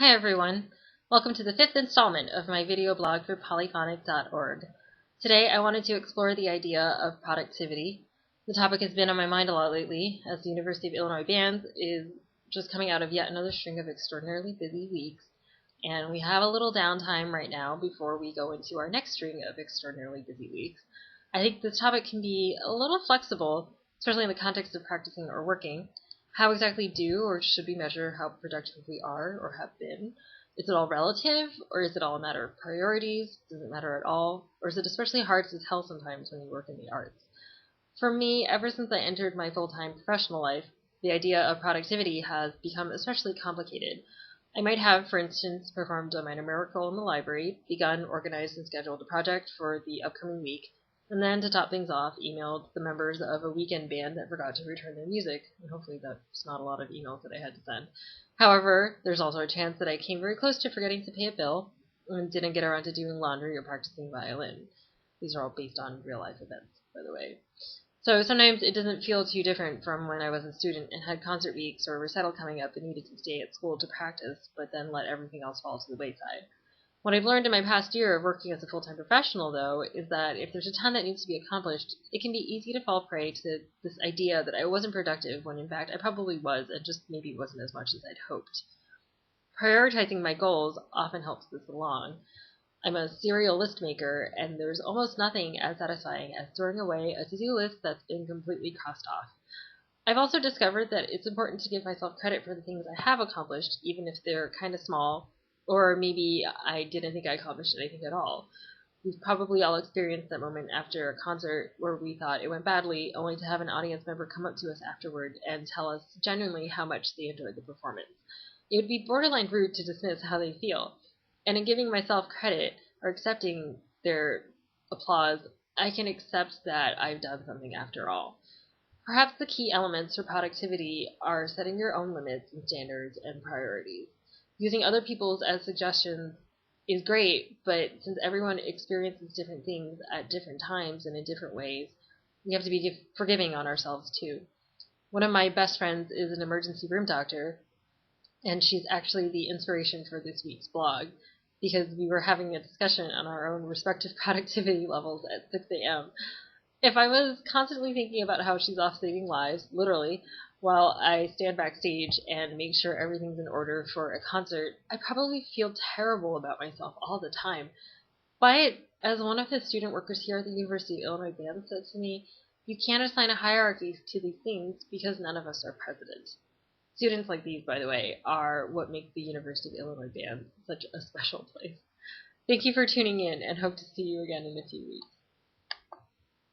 Hi everyone! Welcome to the 5th installment of my video blog for polyphonic.org. Today I wanted to explore the idea of productivity. The topic has been on my mind a lot lately, as the University of Illinois Band is just coming out of yet another string of extraordinarily busy weeks, and we have a little downtime right now before we go into our next string of extraordinarily busy weeks. I think this topic can be a little flexible, especially in the context of practicing or working. How exactly do or should we measure how productive we are or have been? Is it all relative, or is it all a matter of priorities? Does it matter at all? Or is it especially hard to tell sometimes when you work in the arts? For me, ever since I entered my full-time professional life, the idea of productivity has become especially complicated. I might have, for instance, performed a minor miracle in the library, begun, organized, and scheduled a project for the upcoming week, and then, to top things off, emailed the members of a weekend band that forgot to return their music, and hopefully that's not a lot of emails that I had to send. However, there's also a chance that I came very close to forgetting to pay a bill, and didn't get around to doing laundry or practicing violin. These are all based on real-life events, by the way. So sometimes it doesn't feel too different from when I was a student and had concert weeks or recital coming up and needed to stay at school to practice, but then let everything else fall to the wayside. What I've learned in my past year of working as a full-time professional, though, is that if there's a ton that needs to be accomplished, it can be easy to fall prey to this idea that I wasn't productive when in fact I probably was, and just maybe wasn't as much as I'd hoped. Prioritizing my goals often helps this along. I'm a serial list maker, and there's almost nothing as satisfying as throwing away a to-do list that's been completely crossed off. I've also discovered that it's important to give myself credit for the things I have accomplished, even if they're kind of small, or maybe I didn't think I accomplished anything at all. We've probably all experienced that moment after a concert where we thought it went badly, only to have an audience member come up to us afterward and tell us genuinely how much they enjoyed the performance. It would be borderline rude to dismiss how they feel, and in giving myself credit or accepting their applause, I can accept that I've done something after all. Perhaps the key elements for productivity are setting your own limits and standards and priorities. Using other people's as suggestions is great, but since everyone experiences different things at different times and in different ways, we have to be forgiving on ourselves too. One of my best friends is an emergency room doctor, and she's actually the inspiration for this week's blog, because we were having a discussion on our own respective productivity levels at 6 a.m. If I was constantly thinking about how she's off saving lives, literally, while I stand backstage and make sure everything's in order for a concert, I probably feel terrible about myself all the time. But, as one of the student workers here at the University of Illinois Band said to me, you can't assign a hierarchy to these things because none of us are president. Students like these, by the way, are what make the University of Illinois Band such a special place. Thank you for tuning in, and hope to see you again in a few weeks.